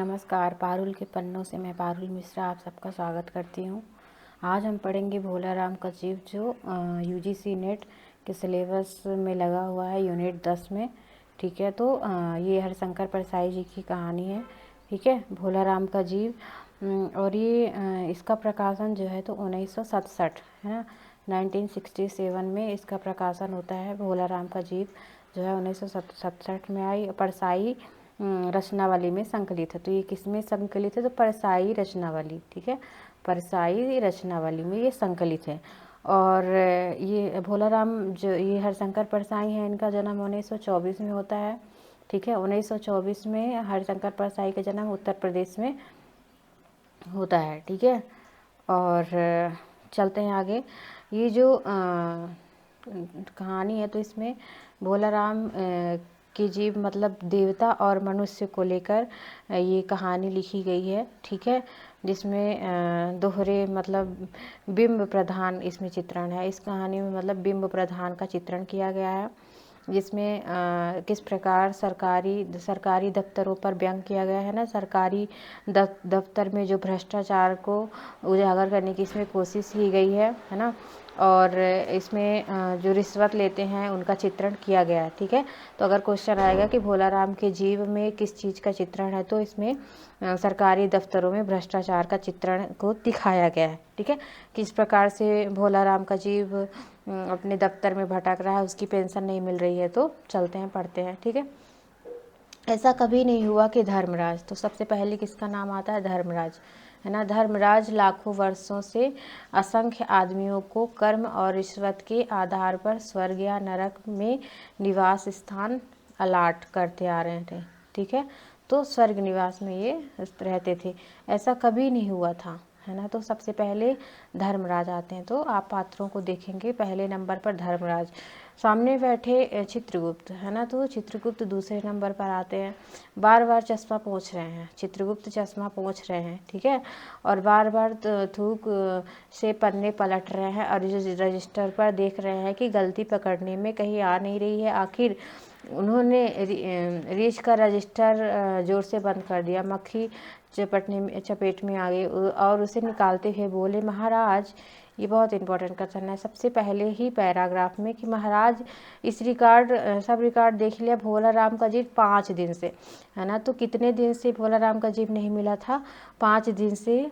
नमस्कार। पारुल के पन्नों से मैं पारुल मिश्रा आप सबका स्वागत करती हूँ। आज हम पढ़ेंगे भोला राम का जीव, जो यूजीसी नेट के सिलेबस में लगा हुआ है यूनिट 10 में। ठीक है, तो ये हरिशंकर परसाई जी की कहानी है। ठीक है, भोला राम का जीव। और ये इसका प्रकाशन जो है तो 1967 है ना, 1967 में इसका प्रकाशन होता है। भोला राम का जीव जो है 1967 में आई। परसाई रचनावली में संकलित है। तो ये किस में संकलित है? तो परसाई रचनावली। ठीक है, परसाई रचनावली में ये संकलित है। और ये भोला राम जो ये हरिशंकर परसाई हैं, इनका जन्म 1924 में होता है। ठीक है, 1924 में हरिशंकर परसाई का जन्म उत्तर प्रदेश में होता है। ठीक है, और चलते हैं आगे। ये जो कहानी है तो इसमें भोला राम की जीव मतलब देवता और मनुष्य को लेकर ये कहानी लिखी गई है। ठीक है, जिसमें दोहरे मतलब बिंब प्रधान इसमें चित्रण है। इस कहानी में मतलब बिंब प्रधान का चित्रण किया गया है, जिसमें किस प्रकार सरकारी दफ्तरों पर व्यंग किया गया है ना। सरकारी दफ्तर में जो भ्रष्टाचार को उजागर करने की इसमें कोशिश की गई है ना। और इसमें जो रिश्वत लेते हैं उनका चित्रण किया गया है। ठीक है, तो अगर क्वेश्चन आएगा कि भोला राम के जीव में किस चीज़ का चित्रण है, तो इसमें सरकारी दफ्तरों में भ्रष्टाचार का चित्रण को दिखाया गया है। ठीक है, किस प्रकार से भोला राम का जीव अपने दफ्तर में भटक रहा है, उसकी पेंशन नहीं मिल रही है। तो चलते हैं, पढ़ते हैं। ठीक है, ऐसा कभी नहीं हुआ कि धर्मराज, तो सबसे पहले किसका नाम आता है? धर्मराज, है ना। धर्मराज लाखों वर्षों से असंख्य आदमियों को कर्म और रिश्वत के आधार पर स्वर्ग या नरक में निवास स्थान अलाट करते आ रहे थे। ठीक है, तो स्वर्ग निवास में ये रहते थे। ऐसा कभी नहीं हुआ था, है ना। तो सबसे पहले धर्मराज आते हैं। तो आप पात्रों को देखेंगे, पहले नंबर पर धर्मराज, सामने बैठे चित्रगुप्त, है ना। तो चित्रगुप्त दूसरे नंबर पर आते हैं। बार बार चश्मा पोंछ रहे हैं, चित्रगुप्त चश्मा पोंछ रहे हैं। ठीक है, और बार बार थूक से पन्ने पलट रहे हैं और रजिस्टर पर देख रहे हैं कि गलती पकड़ने में कहीं आ नहीं रही है। आखिर उन्होंने रीछ का रजिस्टर जोर से बंद कर दिया। मक्खी चपेट में आ गई और उसे निकालते हुए बोले, महाराज, ये बहुत इंपॉर्टेंट क्वेश्चन है सबसे पहले ही पैराग्राफ में, कि महाराज इस सब रिकॉर्ड देख लिया भोला राम का जीव 5 दिन से, है ना। तो कितने दिन से भोला राम का जीव नहीं मिला था? 5 दिन से।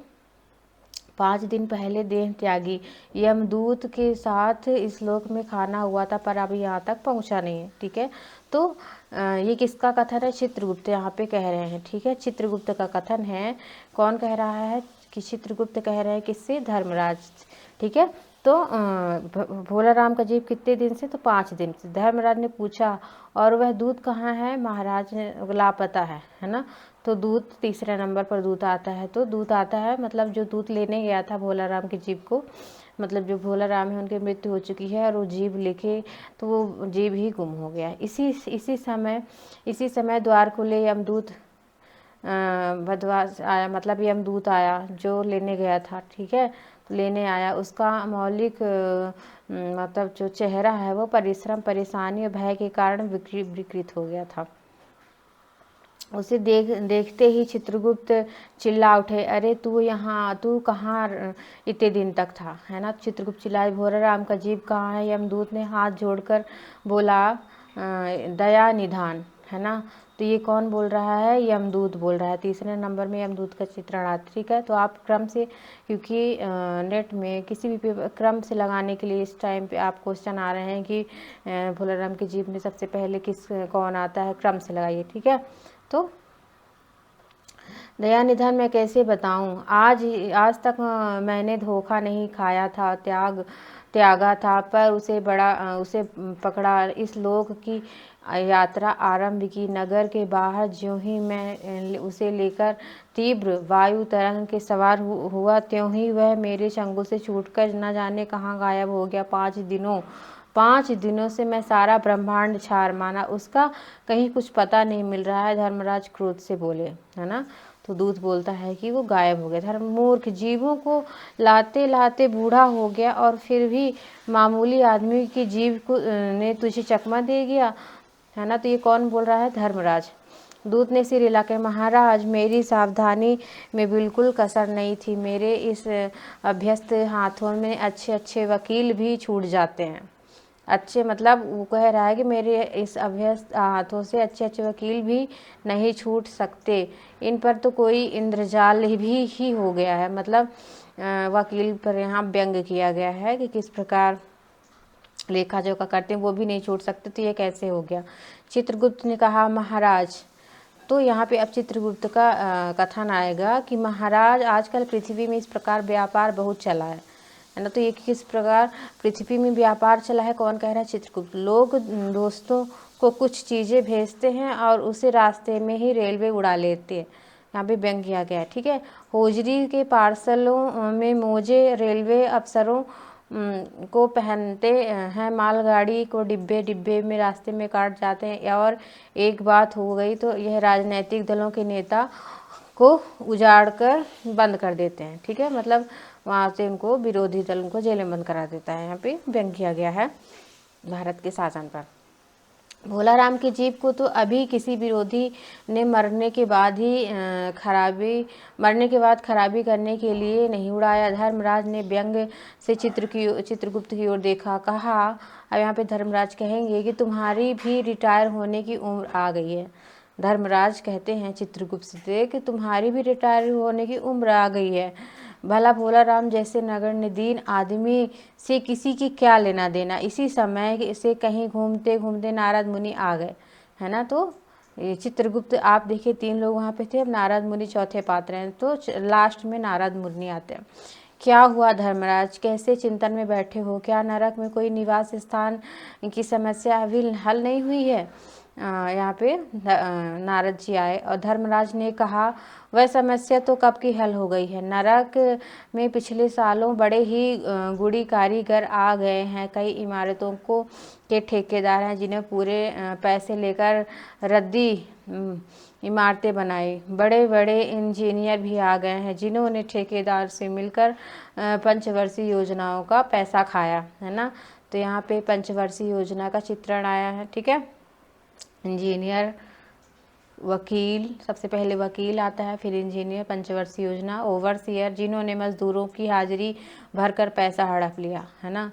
5 दिन पहले देह त्यागी, यमदूत के साथ इस लोक में खाना हुआ था, पर अभी यहाँ तक पहुँचा नहीं है। ठीक है, तो ये किसका कथन है? चित्रगुप्त यहाँ पे कह रहे हैं। ठीक है, चित्रगुप्त का कथन है। कौन कह रहा है? कि चित्रगुप्त कह रहे हैं। किससे? धर्मराज। ठीक है, तो भोला राम का जीव कितने दिन से? तो 5 दिन से। धर्मराज ने पूछा, और वह दूत कहाँ है? महाराज ने लापता है ना। तो दूत तीसरे नंबर पर दूत आता है। तो दूत आता है मतलब जो दूत लेने गया था भोला राम के जीव को, मतलब जो भोला राम है उनकी मृत्यु हो चुकी है और वो जीव लेके, तो वो जीव ही गुम हो गया। इसी समय द्वार खुले, यमदूत बदवास आया, मतलब यमदूत आया जो लेने गया था। ठीक है, लेने आया। उसका मौलिक मतलब जो चेहरा है वो परिश्रम, परेशानी और भय के कारण विकृत हो गया था। उसे देखते ही चित्रगुप्त चिल्ला उठे, अरे तू कहाँ इतने दिन तक था, है ना। चित्रगुप्त चिल्लाए, भोला राम का जीव कहाँ है? यमदूत ने हाथ जोड़कर बोला, दया निधान, है ना। तो ये कौन बोल रहा है? यमदूत बोल रहा है। तीसरे नंबर में यमदूत का चित्रण आता। ठीक है, तो आप क्रम से, क्योंकि नेट में किसी भी क्रम से लगाने के लिए इस टाइम पे आप क्वेश्चन आ रहे हैं कि भोला राम के जीव में सबसे पहले कौन आता है, क्रम से लगाइए। ठीक है, तो दया निधन मैं कैसे बताऊं? आज तक मैंने धोखा नहीं खाया था, त्यागा था, पर उसे पकड़ा। इस लोक की यात्रा आरंभ की। नगर के बाहर ज्यों ही मैं उसे लेकर तीव्र वायु तरंग के सवार हुआ, त्यों ही वह मेरे चंगुल से छूटकर न जाने कहाँ गायब हो गया। 5 दिनों से मैं सारा ब्रह्मांड छार माना, उसका कहीं कुछ पता नहीं मिल रहा है। धर्मराज क्रोध से बोले, है ना। तो दूत बोलता है कि वो गायब हो गया। मूर्ख, जीवों को लाते लाते बूढ़ा हो गया और फिर भी मामूली आदमी की जीव को ने तुझे चकमा दे गया, है ना। तो ये कौन बोल रहा है? धर्मराज। दूत ने सिर हिलाकर, महाराज मेरी सावधानी में बिल्कुल कसर नहीं थी, मेरे इस अभ्यस्त हाथों में अच्छे अच्छे वकील भी छूट जाते हैं। अच्छे मतलब वो कह रहा है कि मेरे इस अभ्यस्त हाथों से अच्छे अच्छे वकील भी नहीं छूट सकते, इन पर तो कोई इंद्रजाल भी ही हो गया है। मतलब वकील पर यहाँ व्यंग किया गया है कि किस प्रकार लेखा जोखा करते हैं वो भी नहीं छूट सकते, तो ये कैसे हो गया। चित्रगुप्त ने कहा, महाराज, तो यहाँ पे अब चित्रगुप्त का कथन आएगा कि महाराज आजकल पृथ्वी में इस प्रकार व्यापार बहुत चला है ना। तो ये किस प्रकार पृथ्वी में व्यापार चला है, कौन कह रहा है, चित्रगुप्त। लोग दोस्तों को कुछ चीज़ें भेजते हैं और उसे रास्ते में ही रेलवे उड़ा लेते हैं, यहाँ पे व्यंग किया गया है, ठीक है। होजरी के पार्सलों में मोजे रेलवे अफसरों को पहनते हैं, मालगाड़ी को डिब्बे डिब्बे में रास्ते में काट जाते हैं। और एक बात हो गई तो यह राजनीतिक दलों के नेता को उजाड़ कर बंद कर देते हैं, ठीक है। मतलब वहाँ से उनको विरोधी दल उनको जेल में बंद करा देता है। यहाँ पे व्यंग किया गया है भारत के शासन पर। भोलाराम की जीप को तो अभी किसी विरोधी ने मरने के बाद खराबी करने के लिए नहीं उड़ाया। धर्मराज ने व्यंग से चित्रगुप्त की ओर देखा, कहा। अब यहाँ पे धर्मराज कहेंगे कि तुम्हारी भी रिटायर होने की उम्र आ गई है। धर्मराज कहते हैं चित्रगुप्त से कि तुम्हारी भी रिटायर होने की उम्र आ गई है। भला भोलाराम जैसे नगण्य दीन आदमी से किसी की क्या लेना देना। इसी समय से कहीं घूमते घूमते नारद मुनि आ गए, है ना। तो ये चित्रगुप्त आप देखिए 3 लोग वहाँ पे थे, अब नारद मुनि चौथे पात्र हैं, तो लास्ट में नारद मुनि आते हैं। क्या हुआ धर्मराज, कैसे चिंतन में बैठे हो, क्या नरक में कोई निवास स्थान की समस्या अभी हल नहीं हुई है। यहाँ पे नारद जी आए और धर्मराज ने कहा, वह समस्या तो कब की हल हो गई है। नरक में पिछले सालों बड़े ही गुड़ी कारीगर आ गए हैं। कई इमारतों को के ठेकेदार हैं जिन्हें पूरे पैसे लेकर रद्दी इमारतें बनाई। बड़े बड़े इंजीनियर भी आ गए हैं जिन्होंने ठेकेदार से मिलकर पंचवर्षीय योजनाओं का पैसा खाया, है ना। तो यहाँ पे पंचवर्षीय योजना का चित्रण आया है, ठीक है। इंजीनियर, वकील, सबसे पहले वकील आता है, फिर इंजीनियर, पंचवर्षीय योजना, ओवरसियर जिन्होंने मजदूरों की हाजिरी भरकर पैसा हड़प लिया, है ना।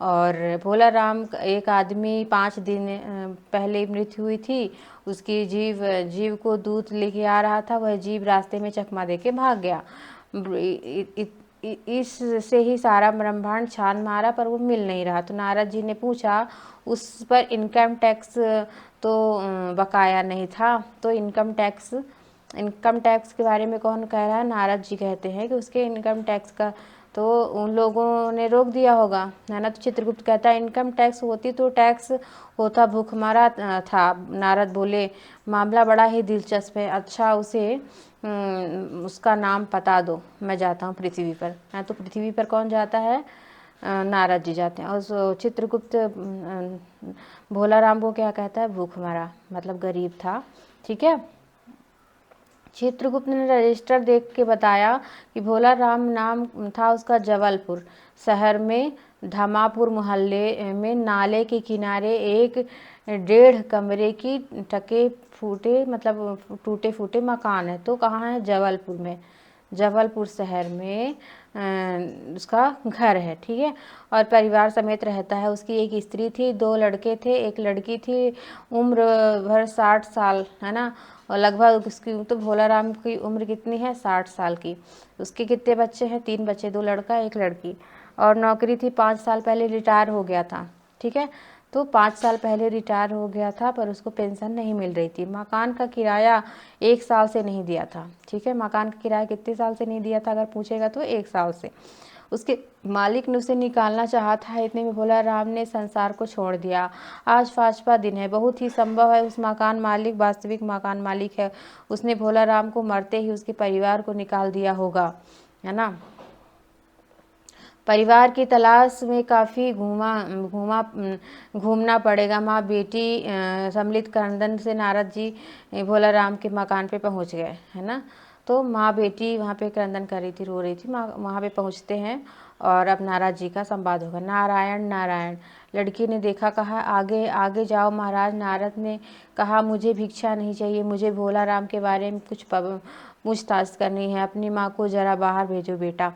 और भोलाराम एक आदमी 5 दिन पहले मृत्यु हुई थी, उसकी जीव को दूत लेके आ रहा था, वह जीव रास्ते में चकमा देके भाग गया। इससे ही सारा ब्रह्मांड छान मारा पर वो मिल नहीं रहा। तो नारद जी ने पूछा, उस पर इनकम टैक्स तो बकाया नहीं था। तो इनकम टैक्स के बारे में कौन कह रहा है, नारद जी कहते हैं कि उसके इनकम टैक्स का तो उन लोगों ने रोक दिया होगा, है ना। तो चित्रगुप्त कहता है, इनकम टैक्स होती तो टैक्स होता भूखमरा था। नारद बोले, मामला बड़ा ही दिलचस्प है, अच्छा उसे उसका नाम बता दो, मैं जाता हूँ पृथ्वी पर, है। तो पृथ्वी पर कौन जाता है, नारद जी जाते हैं। और चित्रगुप्त भोलाराम को क्या कहता है, भूखमरा, मतलब गरीब था, ठीक है। चित्रगुप्त ने रजिस्टर देख के बताया कि भोलाराम नाम था उसका। जबलपुर शहर में धमापुर मोहल्ले में नाले के किनारे एक 1.5 कमरे की टूटे फूटे मकान है। तो कहाँ है, जबलपुर में, जबलपुर शहर में उसका घर है, ठीक है। और परिवार समेत रहता है। उसकी एक स्त्री थी, 2 लड़के थे, एक लड़की थी, उम्र भर 60 साल, है ना। और लगभग उसकी तो भोलाराम की उम्र कितनी है, 60 साल की। उसके कितने बच्चे हैं, 3 बच्चे, 2 लड़का 1 लड़की। और नौकरी थी, 5 साल पहले रिटायर हो गया था, ठीक है। तो 5 साल पहले रिटायर हो गया था पर उसको पेंशन नहीं मिल रही थी। मकान का किराया 1 साल से नहीं दिया था, ठीक है। मकान का किराया कितने साल से नहीं दिया था अगर पूछेगा तो 1 साल से। उसके मालिक ने उसे निकालना चाहा था, इतने में भोलाराम ने संसार को छोड़ दिया। आज 5वां दिन है, बहुत ही संभव है उस मकान मालिक वास्तविक मकान मालिक है। उसने भोलाराम को मरते ही उसके परिवार को निकाल दिया होगा, है ना। परिवार की तलाश में काफ़ी घूमना पड़ेगा। माँ बेटी सम्मिलित क्रंदन से नारद जी भोलाराम के मकान पे पहुंच गए, है ना। तो माँ बेटी वहाँ पे क्रंदन कर रही थी, रो रही थी। माँ वहाँ पे पहुँचते हैं और अब नारद जी का संवाद होगा। नारायण नारायण। लड़की ने देखा, कहा आगे आगे जाओ महाराज। नारद ने कहा मुझे भिक्षा नहीं चाहिए, मुझे भोला राम के बारे में कुछ पूछताछ करनी है। अपनी माँ को जरा बाहर भेजो बेटा।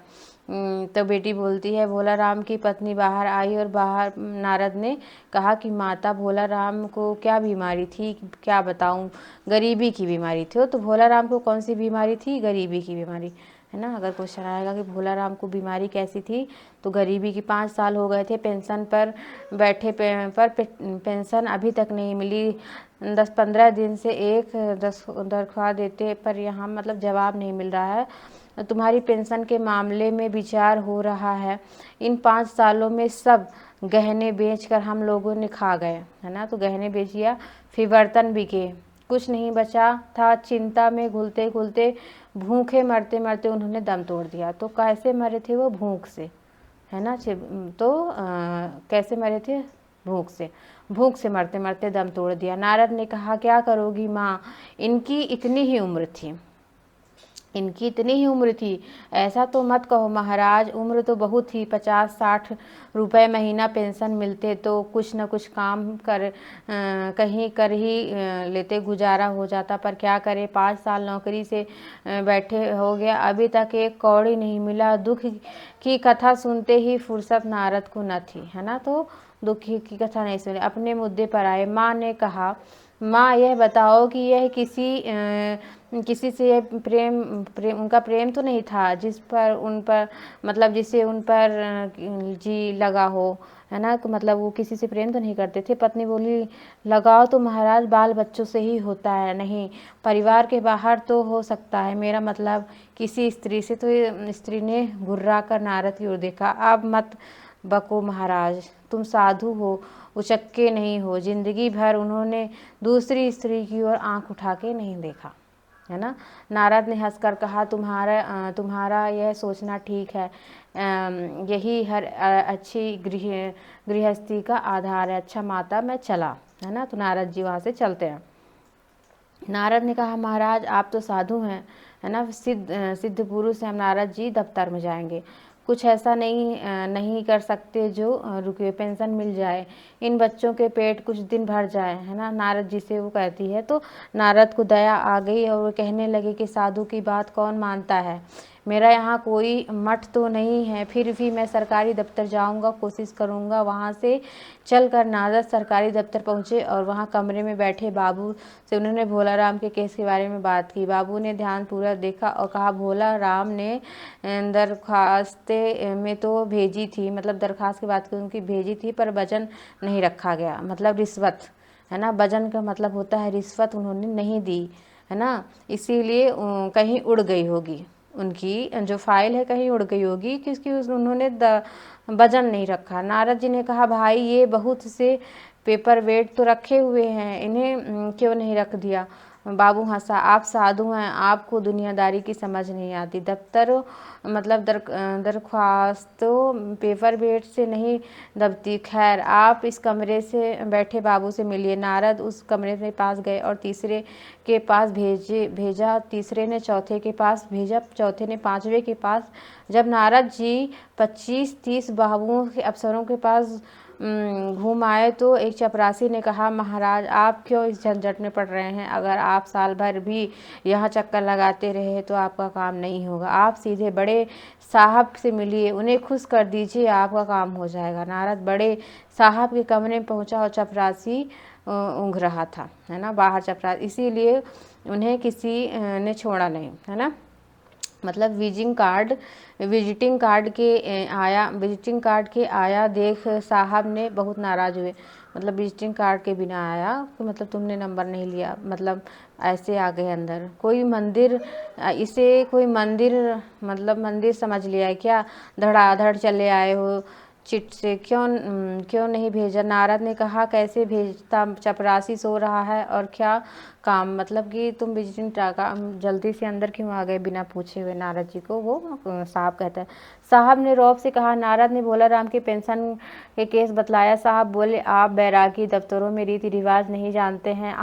तो बेटी बोलती है, भोला राम की पत्नी बाहर आई और बाहर नारद ने कहा कि माता भोला राम को क्या बीमारी थी, क्या बताऊं, गरीबी की बीमारी थी। तो भोला राम को कौन सी बीमारी थी? गरीबी की बीमारी, है ना। अगर क्वेश्चन आएगा कि भोला राम को बीमारी कैसी थी, तो गरीबी की। 5 साल हो गए थे पेंशन पर बैठे, पर पेंशन अभी तक नहीं मिली। 10-15 दिन से एक दरख्वास्त देते पर यहाँ मतलब जवाब नहीं मिल रहा है। तुम्हारी पेंशन के मामले में विचार हो रहा है। इन 5 सालों में सब गहने बेचकर हम लोगों ने खा गए, है ना। तो गहने बेच दिया, फिर बर्तन बिके, कुछ नहीं बचा था। चिंता में घुलते घुलते भूखे मरते मरते उन्होंने दम तोड़ दिया। तो कैसे मरे थे वो? भूख से, है ना। तो कैसे मरे थे? भूख से मरते मरते दम तोड़ दिया। नारद ने कहा क्या करोगी माँ, इनकी इतनी ही उम्र थी, इनकी इतनी ही उम्र थी। ऐसा तो मत कहो महाराज, उम्र तो बहुत थी। 50-60 रुपए महीना पेंशन मिलते तो कुछ न कुछ काम कहीं कर ही लेते, गुजारा हो जाता। पर क्या करें, 5 साल नौकरी से बैठे हो गया, अभी तक एक कौड़ी नहीं मिला। दुख की कथा सुनते ही फुर्सत नारद को न थी, है ना। तो दुख की कथा नहीं सुनी, अपने मुद्दे पर आए। माँ ने कहा, माँ यह बताओ कि यह किसी से प्रेम उनका प्रेम तो नहीं था जिस पर उन पर मतलब जिससे उन पर जी लगा हो, है ना। तो मतलब वो किसी से प्रेम तो नहीं करते थे। पत्नी बोली, लगाव तो महाराज बाल बच्चों से ही होता है, नहीं परिवार के बाहर तो हो सकता है। मेरा मतलब किसी स्त्री से। तो स्त्री ने घुर्रा कर नारद की ओर देखा। अब मत बको महाराज, तुम साधु हो, उचक्के नहीं हो। जिंदगी भर उन्होंने दूसरी स्त्री की ओर आंख उठा के नहीं देखा, है ना। नारद ने हंसकर कहा, तुम्हारा यह सोचना ठीक है। यही हर अच्छी गृहस्थी का आधार है। अच्छा माता मैं चला, है ना। तो नारद जी वहाँ से चलते हैं। नारद ने कहा महाराज आप तो साधु हैं, है ना, सिद्ध पुरुष हैं। हम नारद जी दफ्तर में जाएंगे। कुछ ऐसा नहीं कर सकते जो रुके पेंशन मिल जाए, इन बच्चों के पेट कुछ दिन भर जाए, है ना। नारद जी से वो कहती है। तो नारद को दया आ गई और वो कहने लगे कि साधु की बात कौन मानता है। मेरा यहाँ कोई मठ तो नहीं है, फिर भी मैं सरकारी दफ्तर जाऊँगा, कोशिश करूँगा। वहाँ से चलकर नारद सरकारी दफ्तर पहुँचे और वहाँ कमरे में बैठे बाबू से उन्होंने भोला राम के केस के बारे में बात की। बाबू ने ध्यानपूर्वक देखा और कहा, भोला राम ने दरख्वास्त में तो भेजी थी, मतलब दरख्वास्त की बात की उनकी भेजी थी, पर वजन नहीं रखा गया, मतलब रिश्वत, है ना। वजन का मतलब होता है रिश्वत, उन्होंने नहीं दी, है ना। इसीलिए कहीं उड़ गई होगी, उनकी जो फाइल है कहीं उड़ गई होगी, क्योंकि उन्होंने वजन नहीं रखा। नारद जी ने कहा, भाई ये बहुत से पेपर वेट तो रखे हुए हैं, इन्हें क्यों नहीं रख दिया। बाबू हंसा, आप साधु हैं, आपको दुनियादारी की समझ नहीं आती। दफ्तर मतलब दरख्वास्तों पेपर वेट से नहीं दबती। खैर आप इस कमरे से बैठे बाबू से मिलिए। नारद उस कमरे में पास गए और तीसरे के पास भेजा, तीसरे ने चौथे के पास भेजा, चौथे ने पांचवे के पास। जब नारद जी 25-30 बाबुओं के अफसरों के पास घूम आए तो एक चपरासी ने कहा, महाराज आप क्यों इस झंझट में पड़ रहे हैं। अगर आप साल भर भी यहाँ चक्कर लगाते रहे तो आपका काम नहीं होगा। आप सीधे बड़े साहब से मिलिए, उन्हें खुश कर दीजिए, आपका काम हो जाएगा। नारद बड़े साहब के कमरे में पहुँचा और चपरासी ऊँघ रहा था, है ना, बाहर चपरासी, इसीलिए उन्हें किसी ने छोड़ा नहीं, है ना। मतलब विजिटिंग कार्ड के आया देख साहब ने बहुत नाराज हुए। मतलब विजिटिंग कार्ड के बिना आया, तो मतलब तुमने नंबर नहीं लिया, मतलब ऐसे आ गए अंदर। कोई मंदिर मतलब मंदिर समझ लिया है क्या, धड़ाधड़ चले आए हो चिट से, क्यों नहीं भेजा। नारद ने कहा, कैसे भेजता, चपरासी सो रहा है और क्या काम, मतलब कि तुम विजिटिंग जल्दी से अंदर क्यों आ गए बिना पूछे हुए। नारद जी को वो साहब कहता है। साहब ने रौब से कहा, नारद ने भोला राम के पेंशन के केस बतलाया। साहब बोले, आप बैरागी दफ्तरों में रीति रिवाज नहीं जानते हैं।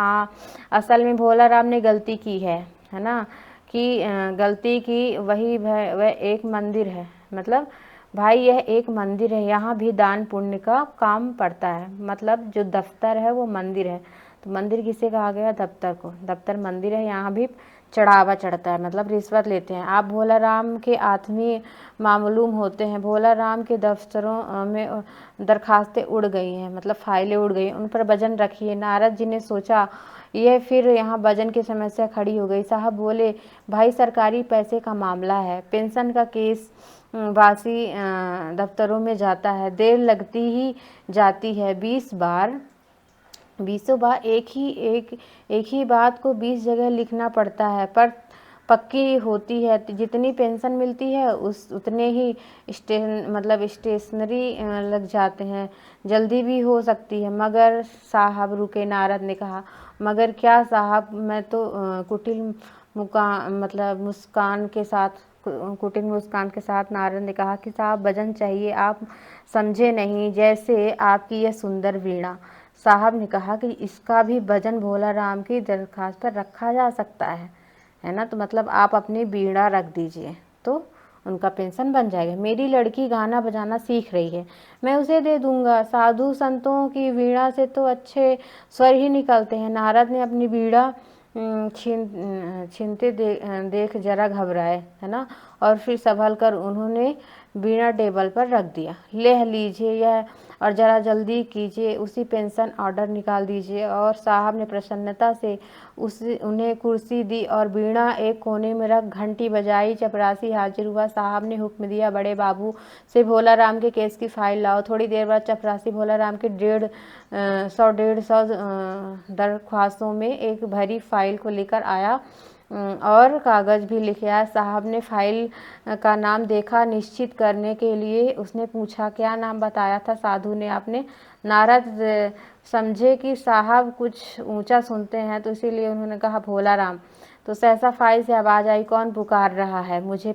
असल में भोला राम ने गलती की है ना, की गलती की वही वह एक मंदिर है। मतलब भाई यह एक मंदिर है, यहाँ भी दान पुण्य का काम पड़ता है। मतलब जो दफ्तर है वो मंदिर है, तो मंदिर किसे कहा गया? दफ्तर को। दफ्तर मंदिर है, यहाँ भी चढ़ावा चढ़ता है, मतलब रिश्वत लेते हैं। आप भोला राम के आत्मीय मामूलूम होते हैं। भोला राम के दफ्तरों में दरखास्तें उड़ गई हैं, मतलब फाइलें उड़ गई, उन पर वजन रखिए। नारद जी ने सोचा यह फिर यहाँ वजन की समस्या खड़ी हो गई। साहब बोले, भाई सरकारी पैसे का मामला है, पेंशन का केस वासी दफ्तरों में जाता है, देर लगती ही जाती है। 20 बार एक ही बात को 20 जगह लिखना पड़ता है, पर पक्की होती है। जितनी पेंशन मिलती है उतने ही स्टेशनरी लग जाते हैं, जल्दी भी हो सकती है। मगर साहब रुके, नारद ने कहा। मगर क्या साहब? मैं तो कुटिल मुस्कान के साथ नारद ने कहा कि साहब वजन चाहिए, आप समझे नहीं। जैसे आपकी यह सुंदर वीणा। साहब ने कहा कि इसका भी वजन भोला राम की दरखास्त पर रखा जा सकता है ना? तो मतलब आप अपनी वीणा रख दीजिए तो उनका पेंशन बन जाएगा। मेरी लड़की गाना बजाना सीख रही है, मैं उसे दे दूंगा। साधु संतों की वीणा से तो अच्छे स्वर ही निकलते हैं। नारद ने अपनी वीणा छीनते देख जरा घबराए, है ना, और फिर संभल कर उन्होंने वीणा टेबल पर रख दिया। ले लीजिए यह, और ज़रा जल्दी कीजिए, उसी पेंशन ऑर्डर निकाल दीजिए। और साहब ने प्रसन्नता से उन्हें कुर्सी दी और वीणा एक कोने में रख घंटी बजाई। चपरासी हाजिर हुआ। साहब ने हुक्म दिया, बड़े बाबू से भोला राम के केस की फाइल लाओ। थोड़ी देर बाद चपरासी भोला राम के 150 दरख्वास्तों में एक भरी फाइल को लेकर आया और कागज़ भी लिखे आया। साहब ने फाइल का नाम देखा, निश्चित करने के लिए उसने पूछा, क्या नाम बताया था साधु ने आपने? नारद समझे कि साहब कुछ ऊंचा सुनते हैं, तो इसीलिए उन्होंने कहा भोला राम। तो सहसा फाइल से आवाज़ आई, कौन पुकार रहा है? मुझे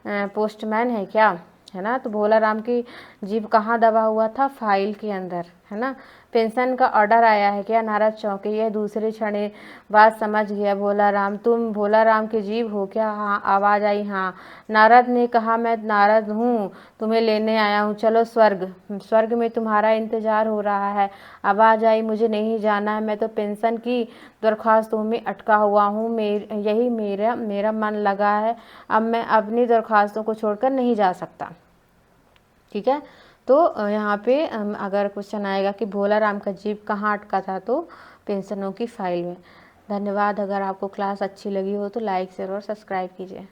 पोस्टमैन है क्या? है ना? तो भोला राम की जीभ कहाँ दबा हुआ था? फाइल के अंदर, है ना? पेंशन का ऑर्डर आया है क्या? नारद चौंके। यह दूसरे क्षण बात समझ गया। भोला राम, तुम भोला राम की जीभ हो क्या? हाँ। आवाज़ आई, हाँ। नारद ने कहा, मैं नारद हूँ, तुम्हें लेने आया हूँ, चलो स्वर्ग में तुम्हारा इंतजार हो रहा है। आवाज़ आई, मुझे नहीं जाना है, मैं तो पेंशन की दरख्वास्तों में अटका हुआ हूँ, यही मेरा मन लगा है, अब मैं अपनी दरख्वास्तों को छोड़कर नहीं जा सकता। ठीक है, तो यहाँ पे अगर क्वेश्चन आएगा कि भोला राम का जीभ कहाँ अटका था, तो पेंशनों की फाइल में। धन्यवाद। अगर आपको क्लास अच्छी लगी हो तो लाइक शेयर और सब्सक्राइब कीजिए।